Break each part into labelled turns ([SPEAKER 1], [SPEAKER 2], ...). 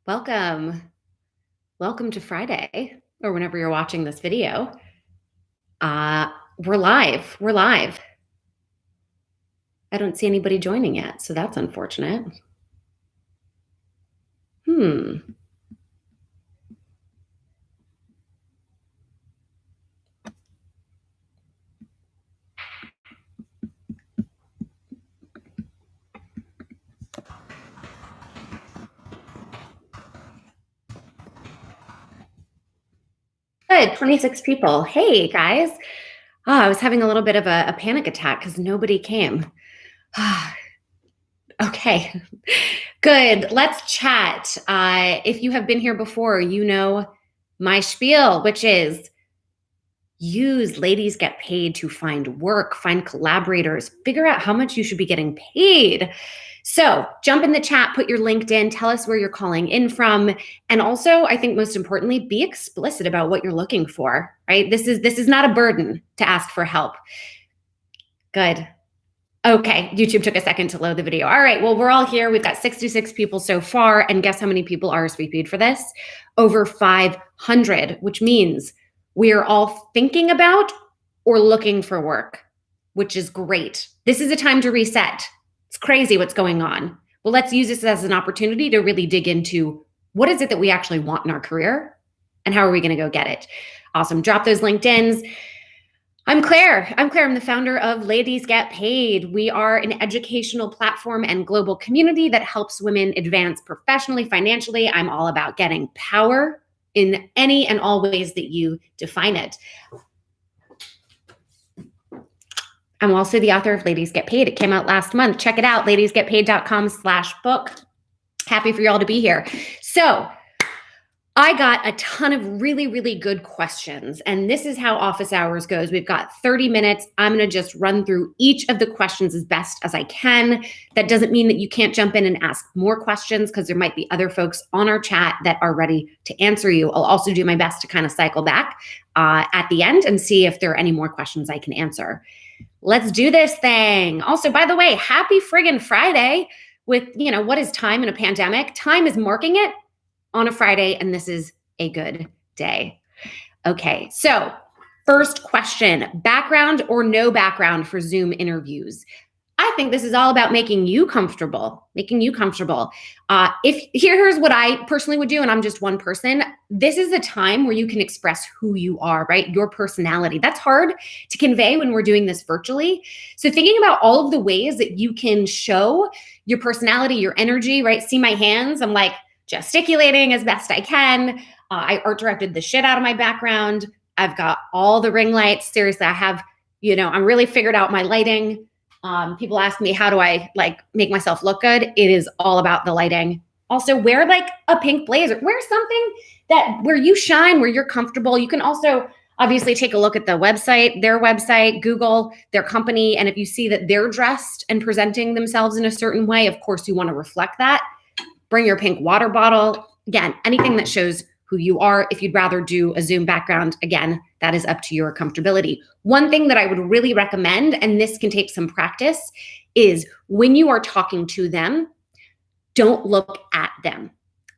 [SPEAKER 1] Welcome. Welcome to Friday, or whenever you're watching this video. Uh, we're live. We're live. I don't see anybody joining yet, so that's unfortunate. Hmm. Good. 26 people. Hey, guys. I was having a little bit of a panic attack because nobody came. Okay. Good. Let's chat. If you have been here before, you know my spiel, which is use Ladies Get Paid to find work, find collaborators, figure out how much you should be getting paid. So jump in the chat, put your LinkedIn, tell us where you're calling in from. And also, I think most importantly, be explicit about what you're looking for, right? This is not a burden to ask for help. Good. Okay, YouTube took a second to load the video. All right, well, we're all here. We've got 66 people so far. And guess how many people RSVP'd for this? Over 500, which means we're all thinking about or looking for work, which is great. This is a time to reset. It's crazy what's going on. Well, let's use this as an opportunity to really dig into what is it that we actually want in our career and how are we going to go get it? Awesome. Drop those LinkedIns. I'm Claire. I'm the founder of Ladies Get Paid. We are an educational platform and global community that helps women advance professionally, financially. I'm all about getting power in any and all ways that you define it. I'm also the author of Ladies Get Paid. It came out last month. Check it out, ladiesgetpaid.com/book. Happy for you all to be here. So I got a ton of really, really good questions, and this is how office hours goes. We've got 30 minutes. I'm going to just run through each of the questions as best as I can. That doesn't mean that you can't jump in and ask more questions because there might be other folks on our chat that are ready to answer you. I'll also do my best to kind of cycle back at the end and see if there are any more questions I can answer. Let's do this thing. Also, by the way, happy friggin' Friday with, what is time in a pandemic? Time is marking it on a Friday, and this is a good day. Okay, so first question, background or no background for Zoom interviews? I think this is all about making you comfortable, Here's what I personally would do, and I'm just one person. This is a time where you can express who you are, right? Your personality. That's hard to convey when we're doing this virtually. So thinking about all of the ways that you can show your personality, your energy, right? See my hands, I'm like, gesticulating as best I can. I art directed the shit out of my background. I've got all the ring lights. Seriously, I have, I'm really figured out my lighting. People ask me, how do I make myself look good? It is all about the lighting. Also, wear a pink blazer. Wear something where you shine, where you're comfortable. You can also obviously take a look at their website, Google their company. And if you see that they're dressed and presenting themselves in a certain way, of course, you want to reflect that. Bring your pink water bottle. Again, anything that shows who you are. If you'd rather do a Zoom background, again, that is up to your comfortability. One thing that I would really recommend, and this can take some practice, is when you are talking to them, don't look at them.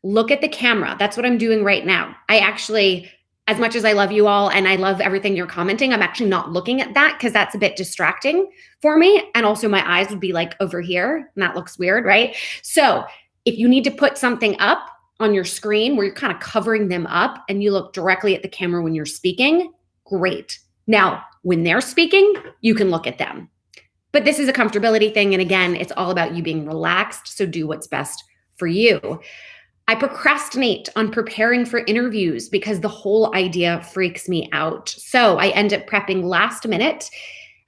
[SPEAKER 1] Look at the camera. That's what I'm doing right now. I actually, as much as I love you all and I love everything you're commenting, I'm actually not looking at that because that's a bit distracting for me. And also my eyes would be over here, and that looks weird, right? So if you need to put something up on your screen where you're kind of covering them up and you look directly at the camera when you're speaking, great. Now, when they're speaking, you can look at them. But this is a comfortability thing. And again, it's all about you being relaxed. So do what's best for you. I procrastinate on preparing for interviews because the whole idea freaks me out. So I end up prepping last minute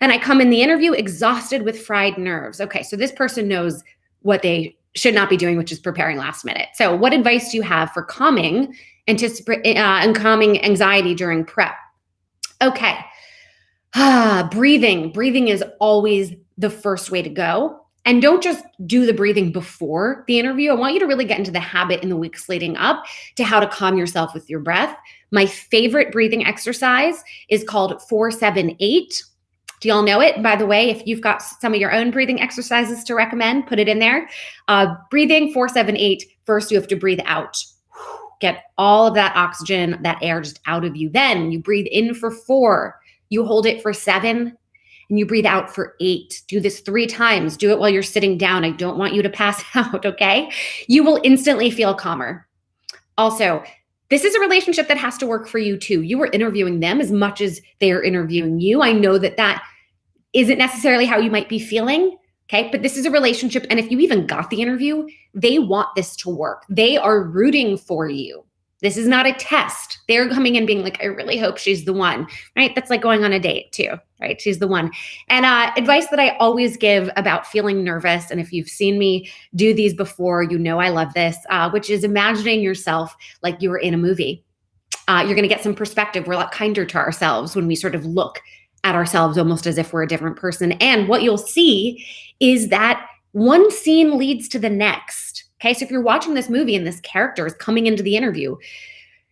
[SPEAKER 1] and I come in the interview exhausted with fried nerves. Okay, so this person knows what they should not be doing, which is preparing last minute. So what advice do you have for calming anxiety during prep? Okay. Breathing. Breathing is always the first way to go. And don't just do the breathing before the interview. I want you to really get into the habit in the weeks leading up to how to calm yourself with your breath. My favorite breathing exercise is called 4-7-8. Do y'all know it? By the way, if you've got some of your own breathing exercises to recommend, put it in there. Breathing 4-7-8 first you have to breathe out. Get all of that oxygen, that air just out of you. Then you breathe in for 4. You hold it for 7. And you breathe out for 8. Do this 3 times. Do it while you're sitting down. I don't want you to pass out, okay? You will instantly feel calmer. Also, this is a relationship that has to work for you too. You are interviewing them as much as they are interviewing you. I know that that isn't necessarily how you might be feeling, okay? But this is a relationship, and if you even got the interview, they want this to work. They are rooting for you. This is not a test. They're coming in being like, I really hope she's the one, right? That's like going on a date too, right? She's the one. And advice that I always give about feeling nervous, and if you've seen me do these before, you know I love this, which is imagining yourself like you were in a movie. You're going to get some perspective. We're a lot kinder to ourselves when we sort of look at ourselves almost as if we're a different person. And what you'll see is that one scene leads to the next. Okay, so if you're watching this movie and this character is coming into the interview,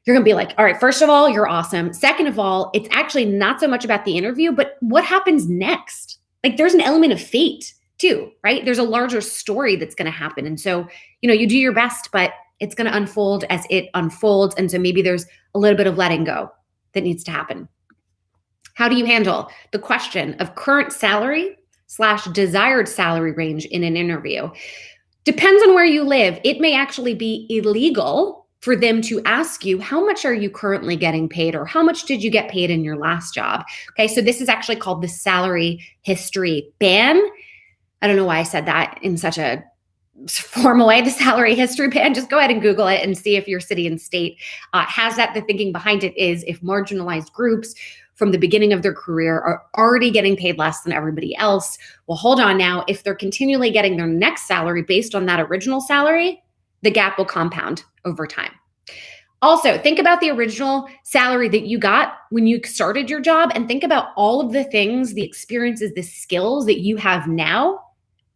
[SPEAKER 1] you're gonna be like, all right, first of all, you're awesome. Second of all, it's actually not so much about the interview, but what happens next? Like there's an element of fate too, right? There's a larger story that's gonna happen. And so, you do your best, but it's gonna unfold as it unfolds. And so maybe there's a little bit of letting go that needs to happen. How do you handle the question of current salary / desired salary range in an interview? Depends on where you live. It may actually be illegal for them to ask you, how much are you currently getting paid, or how much did you get paid in your last job? Okay, so this is actually called the salary history ban. I don't know why I said that in such a formal way, the salary history ban. Just go ahead and Google it and see if your city and state has that. The thinking behind it is if marginalized groups from the beginning of their career are already getting paid less than everybody else, well, hold on now. If they're continually getting their next salary based on that original salary, the gap will compound over time. Also, think about the original salary that you got when you started your job, and think about all of the things, the experiences, the skills that you have now.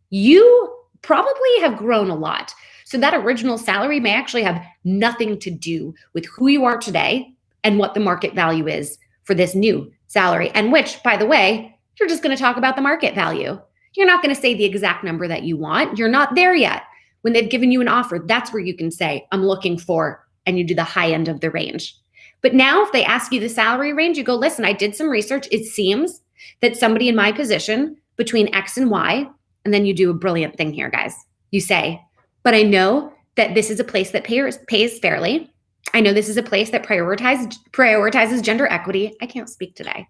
[SPEAKER 1] You probably have grown a lot. So that original salary may actually have nothing to do with who you are today and what the market value is for this new salary. And which, by the way, you're just going to talk about the market value. You're not going to say the exact number that you want. You're not there yet. When they've given you an offer, that's where you can say, I'm looking for, and you do the high end of the range. But now if they ask you the salary range, you go, listen, I did some research. It seems that somebody in my position between X and Y, and then you do a brilliant thing here, guys. You say, but I know that this is a place that pays fairly. I know this is a place that prioritizes gender equity. I can't speak today,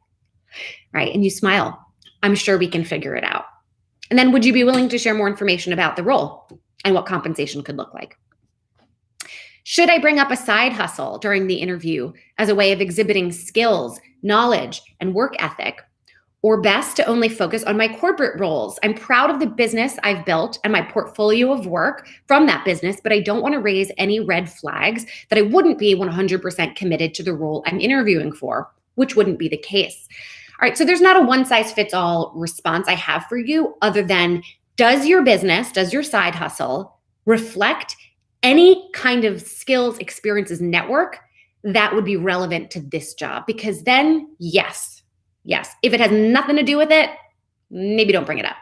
[SPEAKER 1] right? And you smile. I'm sure we can figure it out. And then would you be willing to share more information about the role and what compensation could look like? Should I bring up a side hustle during the interview as a way of exhibiting skills, knowledge, and work ethic? Or best to only focus on my corporate roles? I'm proud of the business I've built and my portfolio of work from that business, but I don't want to raise any red flags that I wouldn't be 100% committed to the role I'm interviewing for, which wouldn't be the case. All right, so there's not a one-size-fits-all response I have for you other than, does your business, does your side hustle reflect any kind of skills, experiences, network that would be relevant to this job? Because then, yes. If it has nothing to do with it, maybe don't bring it up.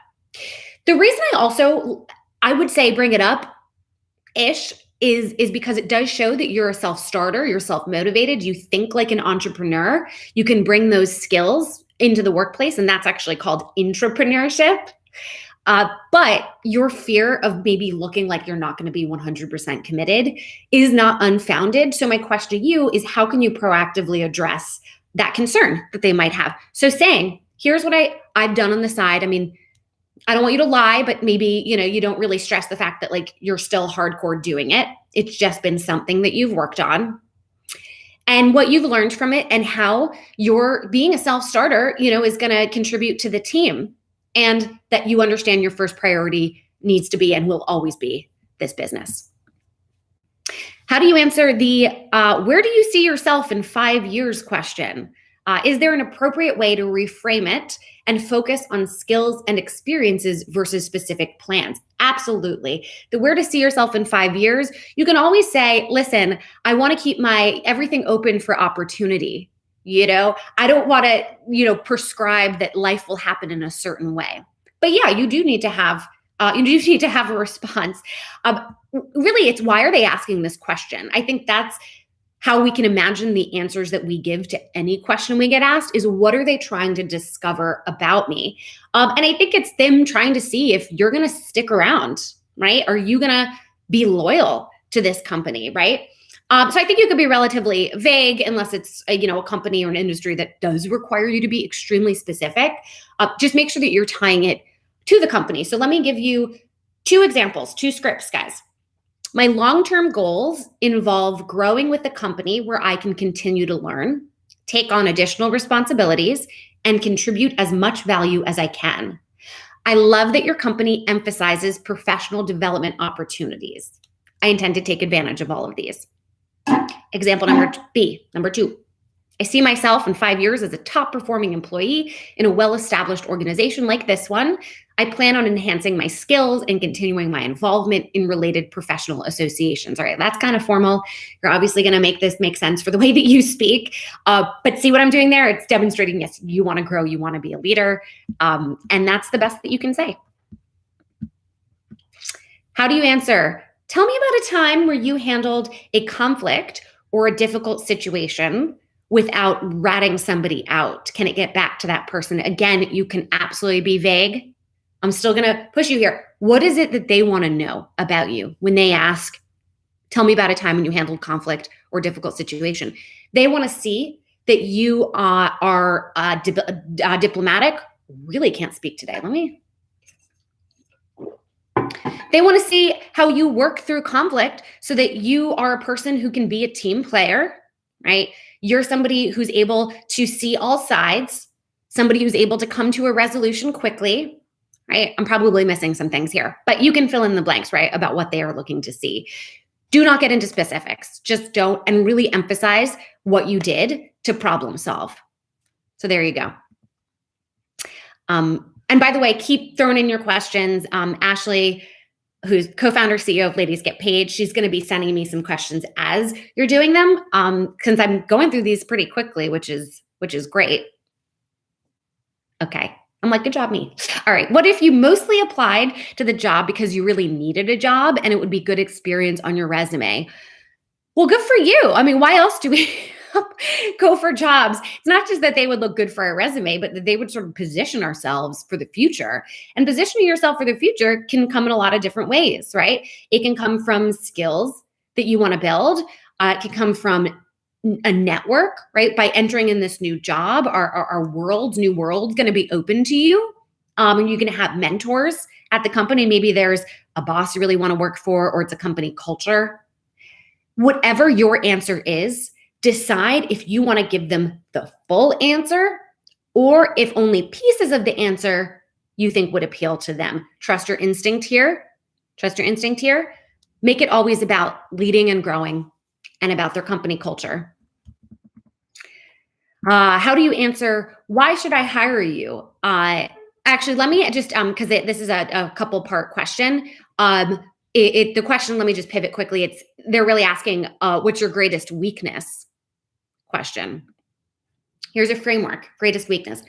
[SPEAKER 1] The reason I would say bring it up-ish is because it does show that you're a self-starter, you're self-motivated, you think like an entrepreneur, you can bring those skills into the workplace, and that's actually called intrapreneurship. But your fear of maybe looking like you're not going to be 100% committed is not unfounded. So my question to you is, how can you proactively address that concern that they might have? So saying, here's what I've done on the side. I mean, I don't want you to lie, but maybe, you don't really stress the fact that like you're still hardcore doing it. It's just been something that you've worked on and what you've learned from it, and how you're being a self-starter, is going to contribute to the team, and that you understand your first priority needs to be and will always be this business. How do you answer the where do you see yourself in 5 years question? Is there an appropriate way to reframe it and focus on skills and experiences versus specific plans? Absolutely. The where to see yourself in 5 years, you can always say, listen, I want to keep my everything open for opportunity. I don't want to, prescribe that life will happen in a certain way. But yeah, you do need to have You need to have a response. Really, it's why are they asking this question? I think that's how we can imagine the answers that we give to any question we get asked is what are they trying to discover about me? And I think it's them trying to see if you're going to stick around, right? Are you going to be loyal to this company, right? So I think you could be relatively vague unless it's a company or an industry that does require you to be extremely specific. Just make sure that you're tying it to the company. So let me give you 2 examples, 2 scripts, guys. My long-term goals involve growing with the company where I can continue to learn, take on additional responsibilities, and contribute as much value as I can. I love that your company emphasizes professional development opportunities. I intend to take advantage of all of these. Example number 2. I see myself in 5 years as a top performing employee in a well-established organization like this one. I plan on enhancing my skills and continuing my involvement in related professional associations. All right, that's kind of formal. You're obviously going to make this make sense for the way that you speak. But see what I'm doing there? It's demonstrating, yes, you want to grow, you want to be a leader. And that's the best that you can say. How do you answer? Tell me about a time where you handled a conflict or a difficult situation without ratting somebody out. Can it get back to that person? Again, you can absolutely be vague. I'm still going to push you here. What is it that they want to know about you when they ask, tell me about a time when you handled conflict or difficult situation? They want to see that you are diplomatic. Really can't speak today. They want to see how you work through conflict so that you are a person who can be a team player, right? You're somebody who's able to see all sides, somebody who's able to come to a resolution quickly, right? I'm probably missing some things here, but you can fill in the blanks, right, about what they are looking to see. Do not get into specifics. Just don't, and really emphasize what you did to problem solve. So there you go. And by the way, keep throwing in your questions. Ashley, who's co-founder, CEO of Ladies Get Paid, she's going to be sending me some questions as you're doing them, since I'm going through these pretty quickly, which is great. Okay. I'm like, good job, me. All right. What if you mostly applied to the job because you really needed a job and it would be good experience on your resume? Well, good for you. I mean, why else do we go for jobs? It's not just that they would look good for our resume, but that they would sort of position ourselves for the future. And positioning yourself for the future can come in a lot of different ways, right? It can come from skills that you want to build. It can come from a network, right? By entering in this new job, new world's going to be open to you. And you're going to have mentors at the company. Maybe there's a boss you really want to work for, or it's a company culture. Whatever your answer is, decide if you want to give them the full answer or if only pieces of the answer you think would appeal to them. Trust your instinct here. Make it always about leading and growing and about their company culture. How do you answer, why should I hire you? Actually, let me just, because this is a couple part question. The question, let me just pivot quickly. They're really asking, what's your greatest weakness? Question. Here's a framework, greatest weakness.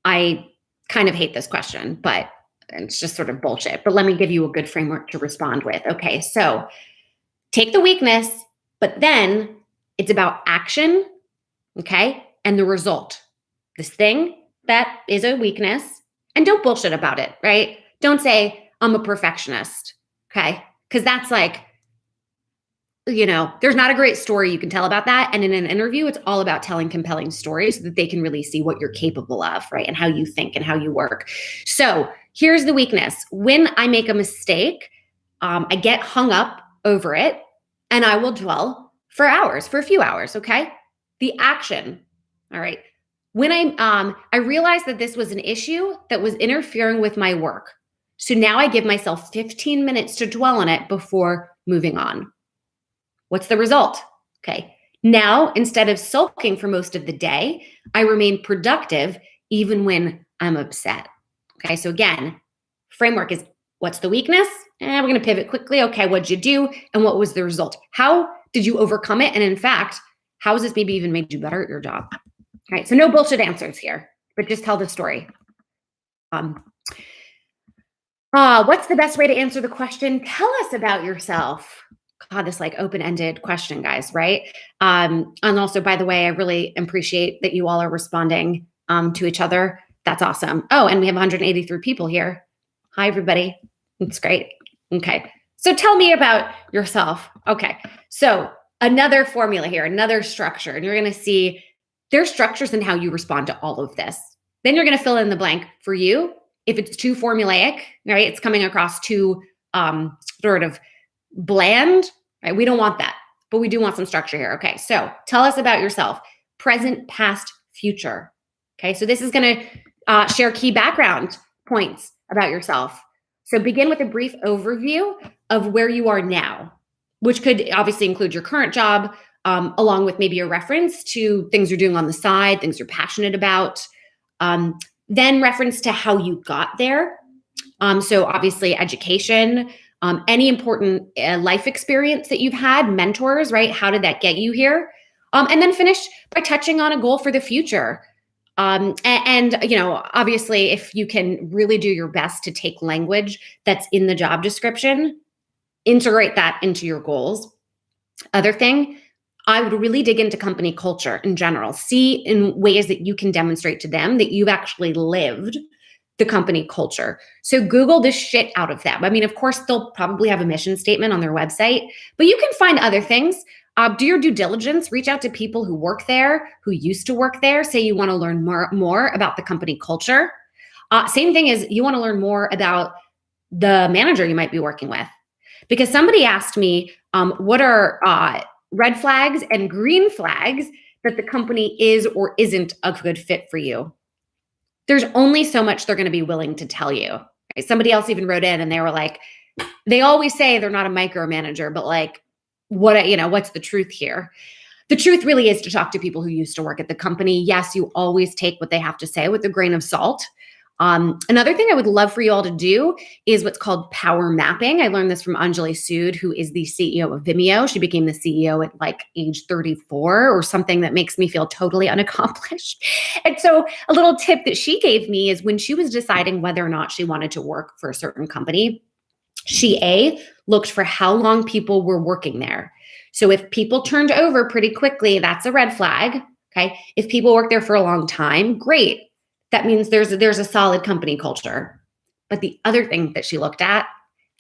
[SPEAKER 1] I kind of hate this question, but it's just sort of bullshit. But let me give you a good framework to respond with. Okay, so take the weakness, but then it's about action, okay, and the result. This thing that is a weakness, and don't bullshit about it, right? Don't say, I'm a perfectionist, okay? Because that's like, there's not a great story you can tell about that. And in an interview, it's all about telling compelling stories so that they can really see what you're capable of, right? And how you think and how you work. So here's the weakness. When I make a mistake, I get hung up over it and I will dwell for a few hours, okay? The action, all right? When I realized that this was an issue that was interfering with my work. So now I give myself 15 minutes to dwell on it before moving on. What's the result? Okay. Now, instead of sulking for most of the day, I remain productive even when I'm upset. Okay. So again, framework is what's the weakness? We're going to pivot quickly. Okay. What'd you do? And what was the result? How did you overcome it? And in fact, how has this maybe even made you better at your job? All right. So no bullshit answers here, but just tell the story. All What's the best way to answer the question? Tell us about yourself. God, this like open-ended question, guys, right? And also, by the way, I really appreciate that you all are responding to each other. That's awesome. Oh, and we have 183 people here. Hi, everybody. It's great. Okay. So tell me about yourself. Okay. So another formula here, another structure, and you're going to see there's structures in how you respond to all of this. Then you're going to fill in the blank for you. If it's too formulaic, right, it's coming across too sort of bland, right? We don't want that, but we do want some structure here. Okay, so tell us about yourself. Present, past, future. Okay, so this is going to share key background points about yourself. So begin with a brief overview of where you are now, which could obviously include your current job, along with maybe a reference to things you're doing on the side, things you're passionate about. Then reference to how you got there. So obviously education, any important life experience that you've had, mentors, right? How did that get you here? And then finish by touching on a goal for the future. And you know, obviously, if you can really do your best to take language that's in the job description, integrate that into your goals. Other thing, I would really dig into company culture in general. See in ways that you can demonstrate to them that you've actually lived the company culture. So Google the shit out of them. I mean, of course, they'll probably have a mission statement on their website, but you can find other things. Do your due diligence, reach out to people who work there, who used to work there. Say you want to learn more about the company culture. Same thing is you want to learn more about the manager you might be working with. Because somebody asked me, what are red flags and green flags that the company is or isn't a good fit for you? There's only so much they're going to be willing to tell you. Right? Somebody else even wrote in and they were like, they always say they're not a micromanager, but like, what's the truth here? The truth really is to talk to people who used to work at the company. Yes, you always take what they have to say with a grain of salt. Another thing I would love for you all to do is what's called power mapping. I learned this from Anjali Sood, who is the CEO of Vimeo. She became the CEO at like age 34 or something that makes me feel totally unaccomplished. And so a little tip that she gave me is when she was deciding whether or not she wanted to work for a certain company, she looked for how long people were working there. So if people turned over pretty quickly, that's a red flag. Okay. If people work there for a long time, great. That means there's a solid company culture. But the other thing that she looked at,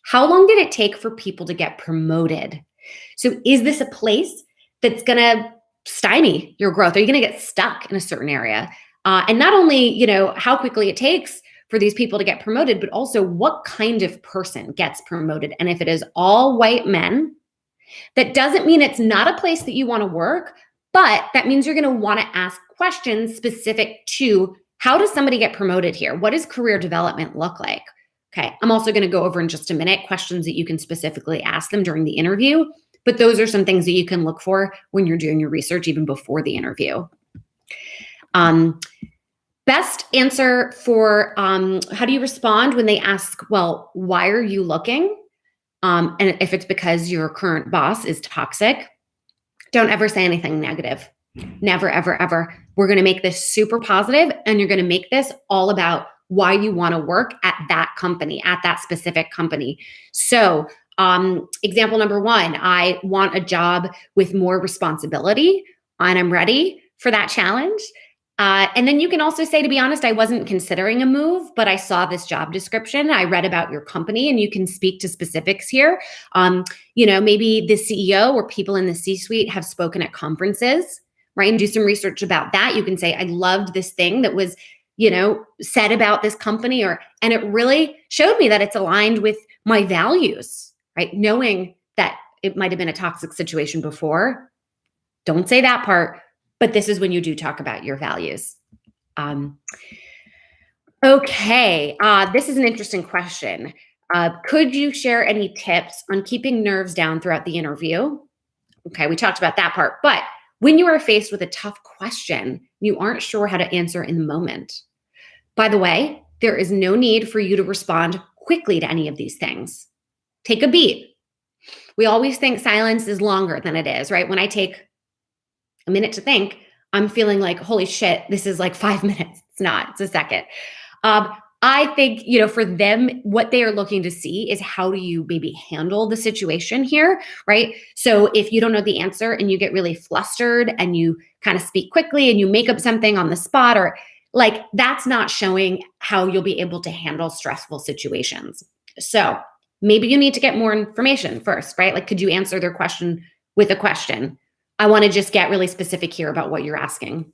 [SPEAKER 1] how long did it take for people to get promoted? So is this a place that's going to stymie your growth? Are you going to get stuck in a certain area? And not only, how quickly it takes for these people to get promoted, but also what kind of person gets promoted. And if it is all white men, that doesn't mean it's not a place that you want to work, but that means you're going to want to ask questions specific to how does somebody get promoted here? What does career development look like? Okay, I'm also going to go over in just a minute questions that you can specifically ask them during the interview, but those are some things that you can look for when you're doing your research even before the interview. Best answer for how do you respond when they ask, well, why are you looking? And if it's because your current boss is toxic, don't ever say anything negative. Never, ever, ever. We're going to make this super positive, and you're going to make this all about why you want to work at that company, at that specific company. So example number one, I want a job with more responsibility, and I'm ready for that challenge. And then you can also say, to be honest, I wasn't considering a move, but I saw this job description. I read about your company, and you can speak to specifics here. Maybe the CEO or people in the C-suite have spoken at conferences, right? And do some research about that. You can say, I loved this thing that was, said about this company, and it really showed me that it's aligned with my values, right? Knowing that it might've been a toxic situation before. Don't say that part. But this is when you do talk about your values. Okay, this is an interesting question. Could you share any tips on keeping nerves down throughout the interview? Okay, we talked about that part. But when you are faced with a tough question, you aren't sure how to answer in the moment. By the way, there is no need for you to respond quickly to any of these things. Take a beat. We always think silence is longer than it is, right? When I take a minute to think, I'm feeling like, holy shit, this is like 5 minutes. It's not, it's a second. I think, for them, what they are looking to see is how do you maybe handle the situation here, right? So if you don't know the answer and you get really flustered and you kind of speak quickly and you make up something on the spot, or like that's not showing how you'll be able to handle stressful situations. So maybe you need to get more information first, right? Like, could you answer their question with a question? I want to just get really specific here about what you're asking.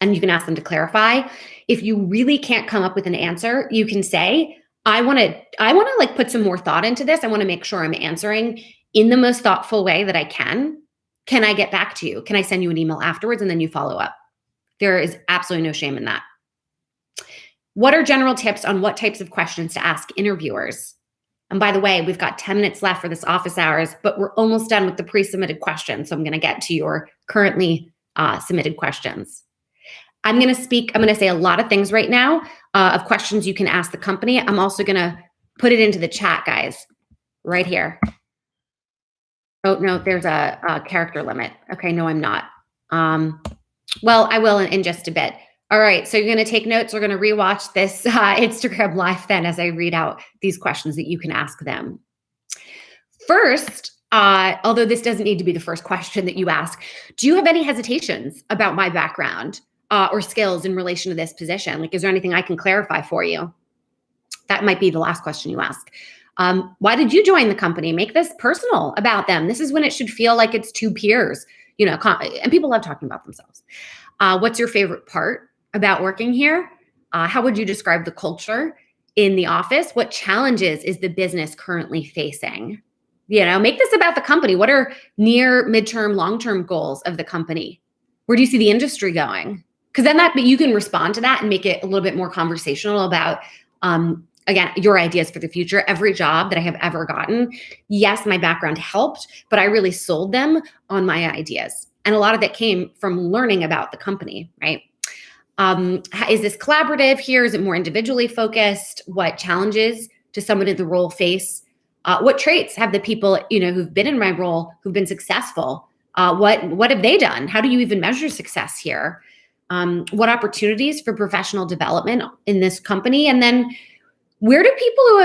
[SPEAKER 1] And you can ask them to clarify. If you really can't come up with an answer, you can say, I want to like put some more thought into this. I want to make sure I'm answering in the most thoughtful way that I can. Can I get back to you? Can I send you an email afterwards and then you follow up? There is absolutely no shame in that. What are general tips on what types of questions to ask interviewers? And by the way, we've got 10 minutes left for this office hours, but we're almost done with the pre-submitted questions. So I'm going to get to your currently submitted questions. I'm going to say a lot of things right now of questions you can ask the company. I'm also going to put it into the chat, guys, right here. Oh, no, there's a character limit. Okay, no, I'm not. Well, I will in just a bit. All right, so you're going to take notes. We're going to rewatch this Instagram live then as I read out these questions that you can ask them. First, although this doesn't need to be the first question that you ask, do you have any hesitations about my background or skills in relation to this position? Like, is there anything I can clarify for you? That might be the last question you ask. Why did you join the company? Make this personal about them. This is when it should feel like it's two peers, and people love talking about themselves. What's your favorite part about working here? How would you describe the culture in the office? What challenges is the business currently facing? Make this about the company. What are near, midterm, long-term goals of the company? Where do you see the industry going? Because then you can respond to that and make it a little bit more conversational about, again, your ideas for the future. Every job that I have ever gotten, yes, my background helped, but I really sold them on my ideas. And a lot of that came from learning about the company, right? Is this collaborative here? Is it more individually focused? What challenges does someone in the role face? What traits have the people, who've been in my role, who've been successful? What have they done? How do you even measure success here? What opportunities for professional development in this company? And then where have people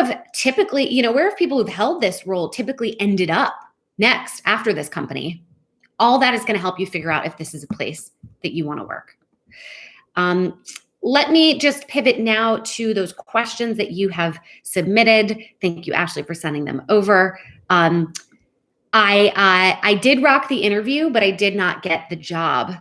[SPEAKER 1] who've held this role typically ended up next after this company? All that is going to help you figure out if this is a place that you want to work. Let me just pivot now to those questions that you have submitted. Thank you, Ashley, for sending them over. I did rock the interview, but I did not get the job.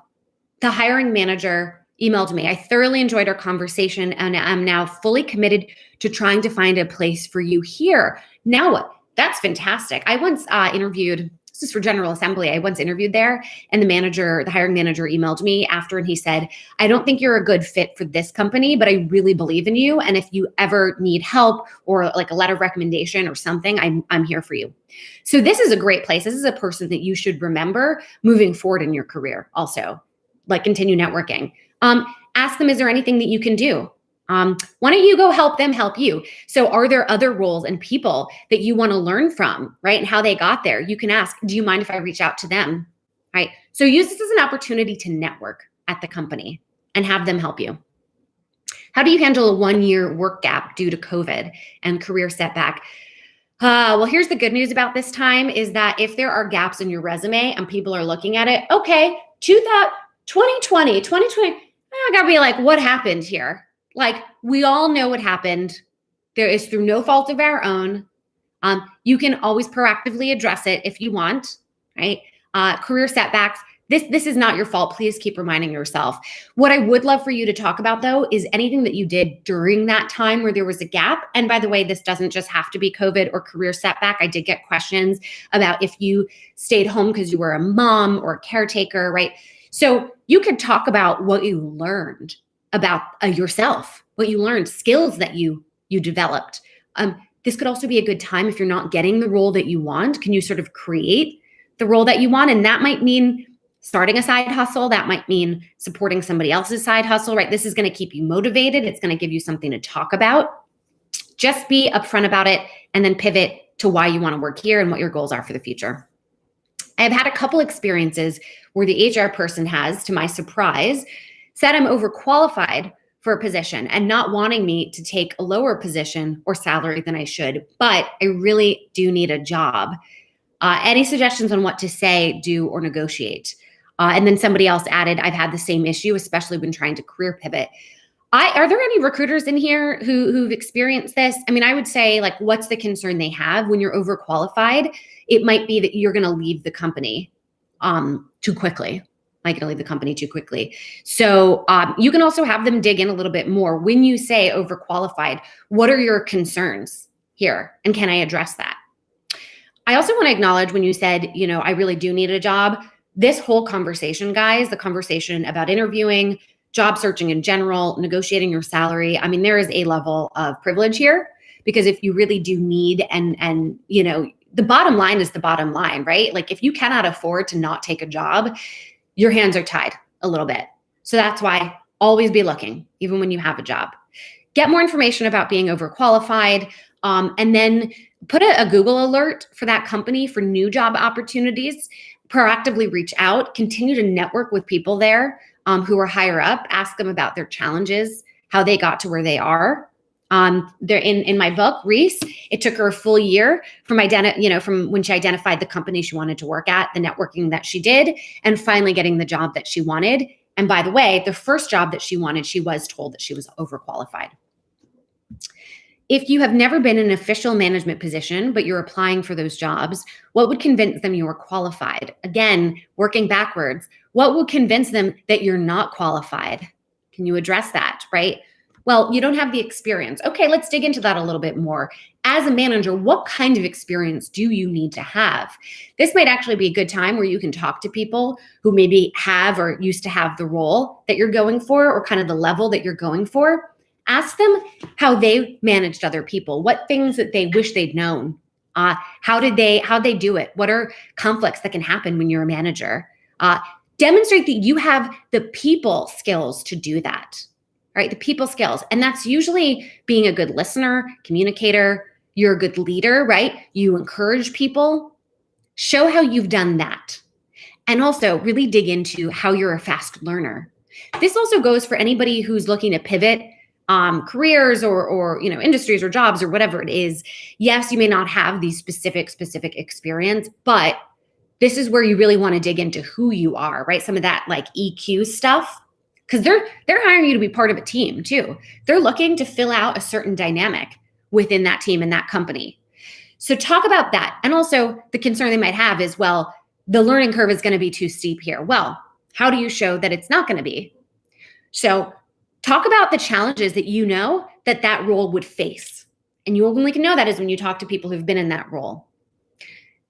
[SPEAKER 1] The hiring manager emailed me. I thoroughly enjoyed our conversation and I'm now fully committed to trying to find a place for you here. Now what? That's fantastic. I once interviewed, this is for General Assembly. I once interviewed there and the hiring manager emailed me after and he said, I don't think you're a good fit for this company, but I really believe in you. And if you ever need help or like a letter of recommendation or something, I'm here for you. So this is a great place. This is a person that you should remember moving forward in your career also. Like continue networking. Ask them, is there anything that you can do? Why don't you go help them help you? So are there other roles and people that you want to learn from, right? And how they got there? You can ask, do you mind if I reach out to them, right? So use this as an opportunity to network at the company and have them help you. How do you handle a 1-year work gap due to COVID and career setback? Well, here's the good news about this time is that if there are gaps in your resume and people are looking at it, okay, 2020, I gotta be like, what happened here? Like, we all know what happened. There is through no fault of our own. You can always proactively address it if you want, right? Career setbacks. This is not your fault. Please keep reminding yourself. What I would love for you to talk about, though, is anything that you did during that time where there was a gap. And by the way, this doesn't just have to be COVID or career setback. I did get questions about if you stayed home because you were a mom or a caretaker, right? So you could talk about what you learned about yourself, what you learned, skills that you developed. This could also be a good time if you're not getting the role that you want. Can you sort of create the role that you want? And that might mean starting a side hustle. That might mean supporting somebody else's side hustle, right? This is going to keep you motivated. It's going to give you something to talk about. Just be upfront about it and then pivot to why you want to work here and what your goals are for the future. I've had a couple experiences where the HR person has, to my surprise, said I'm overqualified for a position and not wanting me to take a lower position or salary than I should, but I really do need a job. Any suggestions on what to say, do, or negotiate? And then somebody else added, I've had the same issue, especially when trying to career pivot. Are there any recruiters in here who've experienced this? I mean, I would say, like, what's the concern they have when you're overqualified? It might be that you're going to leave the company too quickly. So you can also have them dig in a little bit more. When you say overqualified, what are your concerns here? And can I address that? I also want to acknowledge when you said, I really do need a job. This whole conversation, guys, the conversation about interviewing, job searching in general, negotiating your salary. I mean, there is a level of privilege here, because if you really do need and the bottom line is the bottom line, right? Like, if you cannot afford to not take a job, your hands are tied a little bit. So that's why always be looking, even when you have a job. Get more information about being overqualified, and then put a Google alert for that company for new job opportunities. Proactively reach out, continue to network with people there who are higher up, ask them about their challenges, how they got to where they are. They're in my book, Reese, it took her a full year from when she identified the company she wanted to work at, the networking that she did, and finally getting the job that she wanted. And by the way, the first job that she wanted, she was told that she was overqualified. If you have never been in an official management position, but you're applying for those jobs, what would convince them you are qualified? Again, working backwards, what would convince them that you're not qualified? Can you address that, right? Well, you don't have the experience. Okay, let's dig into that a little bit more. As a manager, what kind of experience do you need to have? This might actually be a good time where you can talk to people who maybe have or used to have the role that you're going for, or kind of the level that you're going for. Ask them how they managed other people, what things that they wish they'd known. How they do it? What are conflicts that can happen when you're a manager? Demonstrate that you have the people skills to do that, right? The people skills. And that's usually being a good listener, communicator. You're a good leader, right? You encourage people. Show how you've done that. And also really dig into how you're a fast learner. This also goes for anybody who's looking to pivot careers or industries or jobs or whatever it is. Yes, you may not have the specific experience, but this is where you really want to dig into who you are, right? Some of that like EQ stuff, because they're hiring you to be part of a team too. They're looking to fill out a certain dynamic within that team and that company. So talk about that. And also the concern they might have is, well, the learning curve is going to be too steep here. Well, how do you show that it's not going to be? So talk about the challenges that that role would face. And you only can know that is when you talk to people who've been in that role.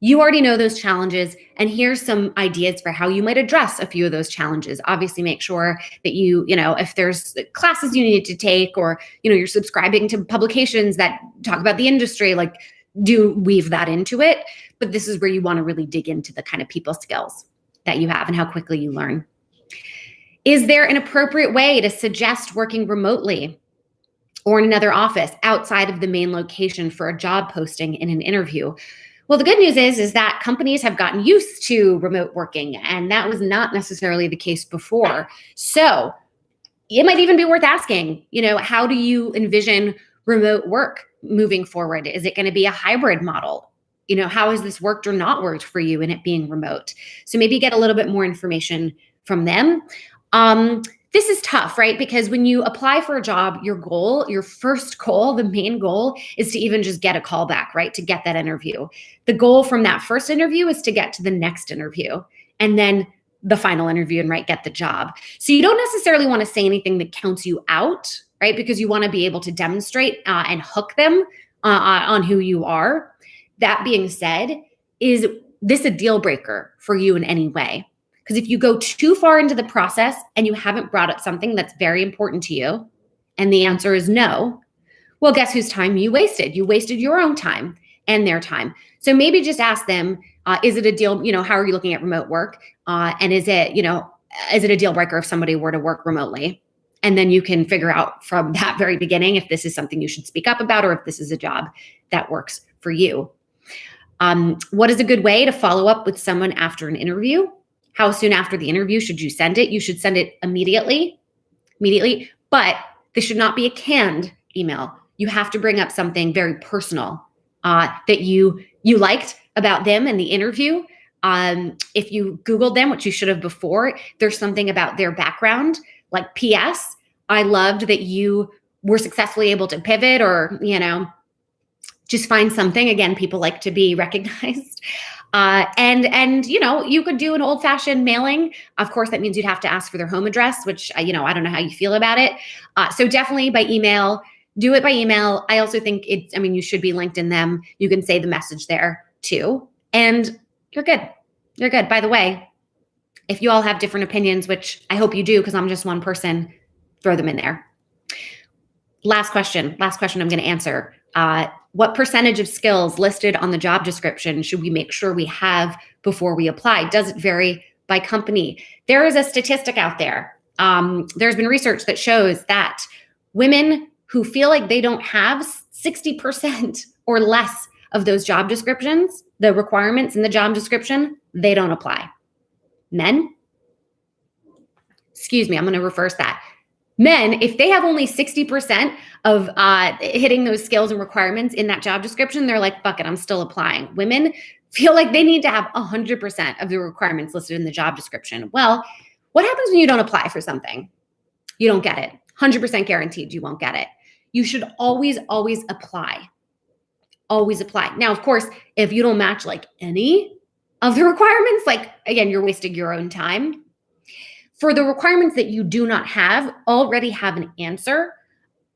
[SPEAKER 1] You already know those challenges, and here's some ideas for how you might address a few of those challenges. Obviously, make sure that if there's classes you need to take, or, you're subscribing to publications that talk about the industry, like, do weave that into it. But this is where you want to really dig into the kind of people skills that you have and how quickly you learn. Is there an appropriate way to suggest working remotely or in another office outside of the main location for a job posting in an interview? Well, the good news is that companies have gotten used to remote working, and that was not necessarily the case before. So it might even be worth asking, how do you envision remote work moving forward? Is it going to be a hybrid model? How has this worked or not worked for you in it being remote? So maybe get a little bit more information from them. This is tough, right? Because when you apply for a job, your first goal, the main goal is to even just get a call back, right? To get that interview. The goal from that first interview is to get to the next interview and then the final interview and get the job. So you don't necessarily want to say anything that counts you out, right? Because you want to be able to demonstrate and hook them on who you are. That being said, is this a deal breaker for you in any way? Because if you go too far into the process and you haven't brought up something that's very important to you, and the answer is no, well, guess whose time you wasted? You wasted your own time and their time. So maybe just ask them, is it a deal, how are you looking at remote work? And is it a deal breaker if somebody were to work remotely? And then you can figure out from that very beginning if this is something you should speak up about, or if this is a job that works for you. What is a good way to follow up with someone after an interview? How soon after the interview should you send it? You should send it immediately. But This should not be a canned email. You have to bring up something very personal that you liked about them in the interview. If you Googled them, which you should have before, there's something about their background, like PS, I loved that you were successfully able to pivot, or, just find something. Again, people like to be recognized. And you could do an old-fashioned mailing. Of course, that means you'd have to ask for their home address, which, I don't know how you feel about it. So definitely by email, do it by email. I also think you should be linked in them. You can say the message there too. And you're good. You're good. By the way, if you all have different opinions, which I hope you do, because I'm just one person, throw them in there. Last question I'm going to answer. What percentage of skills listed on the job description should we make sure we have before we apply? Does it vary by company? There is a statistic out there. There's been research that shows that women who feel like they don't have 60% or less of those job descriptions, the requirements in the job description, they don't apply. Men, I'm going to reverse that. Men, if they have only 60% of hitting those skills and requirements in that job description, they're like, fuck it, I'm still applying. Women feel like they need to have 100% of the requirements listed in the job description. Well, what happens when you don't apply for something? You don't get it. 100% guaranteed you won't get it. You should always, always apply. Always apply. Now, of course, if you don't match like any of the requirements, like, again, you're wasting your own time. For the requirements that you do not have, already have an answer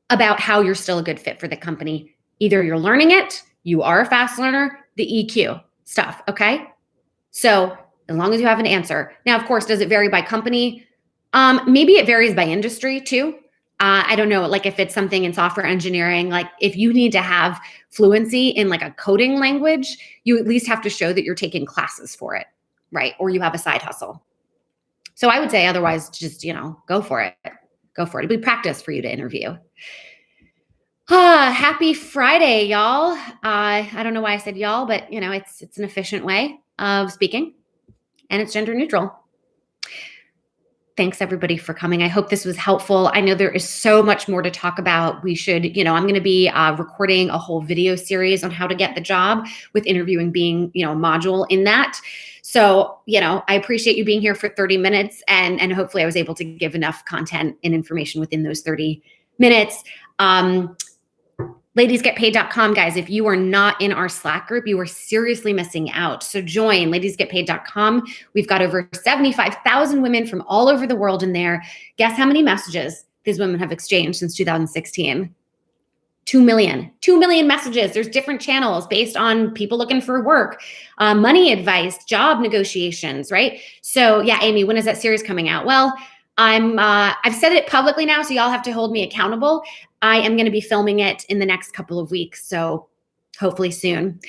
[SPEAKER 1] about how you're still a good fit for the company. Either you're learning it, you are a fast learner, the EQ stuff, okay? So as long as you have an answer. Now, of course, does it vary by company? Maybe it varies by industry too. I don't know, like if it's something in software engineering, like if you need to have fluency in like a coding language, you at least have to show that you're taking classes for it, right? Or you have a side hustle. So I would say otherwise, just, go for it. Go for it. It'll be practice for you to interview. Happy Friday, y'all. I don't know why I said y'all, but it's an efficient way of speaking, and it's gender neutral. Thanks everybody for coming. I hope this was helpful. I know there is so much more to talk about. We should, I'm going to be recording a whole video series on how to get the job, with interviewing being, a module in that. So, I appreciate you being here for 30 minutes, and hopefully I was able to give enough content and information within those 30 minutes. Ladiesgetpaid.com, guys. If you are not in our Slack group, you are seriously missing out. So join ladiesgetpaid.com. We've got over 75,000 women from all over the world in there. Guess how many messages these women have exchanged since 2016? 2 million. 2 million messages. There's different channels based on people looking for work, money advice, job negotiations, right? So yeah, Amy, when is that series coming out? Well, I've said it publicly now, so y'all have to hold me accountable. I am going to be filming it in the next couple of weeks, so hopefully soon.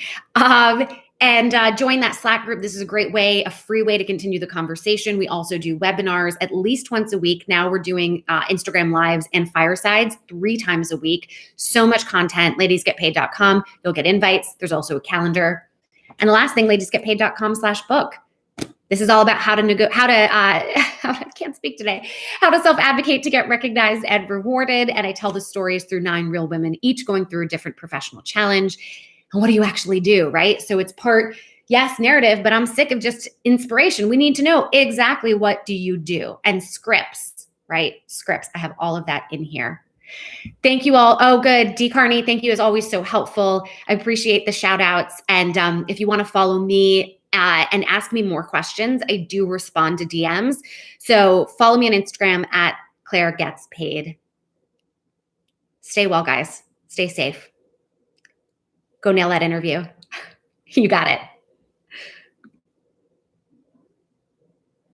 [SPEAKER 1] And join that Slack group. This is a great way, a free way to continue the conversation. We also do webinars at least once a week. Now we're doing Instagram lives and firesides 3 times a week. So much content. Ladiesgetpaid.com. You'll get invites. There's also a calendar. And the last thing, ladiesgetpaid.com/book. This is all about how I can't speak today, how to self-advocate to get recognized and rewarded. And I tell the stories through 9 real women, each going through a different professional challenge. And what do you actually do, right? So it's part, yes, narrative, but I'm sick of just inspiration. We need to know exactly what do you do, and scripts, right? Scripts. I have all of that in here. Thank you all. Oh, good. D. Carney, thank you as always. So helpful. I appreciate the shout outs. And if you want to follow me and ask me more questions, I do respond to DMs. So follow me on Instagram at Claire Gets Paid. Stay well, guys. Stay safe. Go nail that interview. You got it.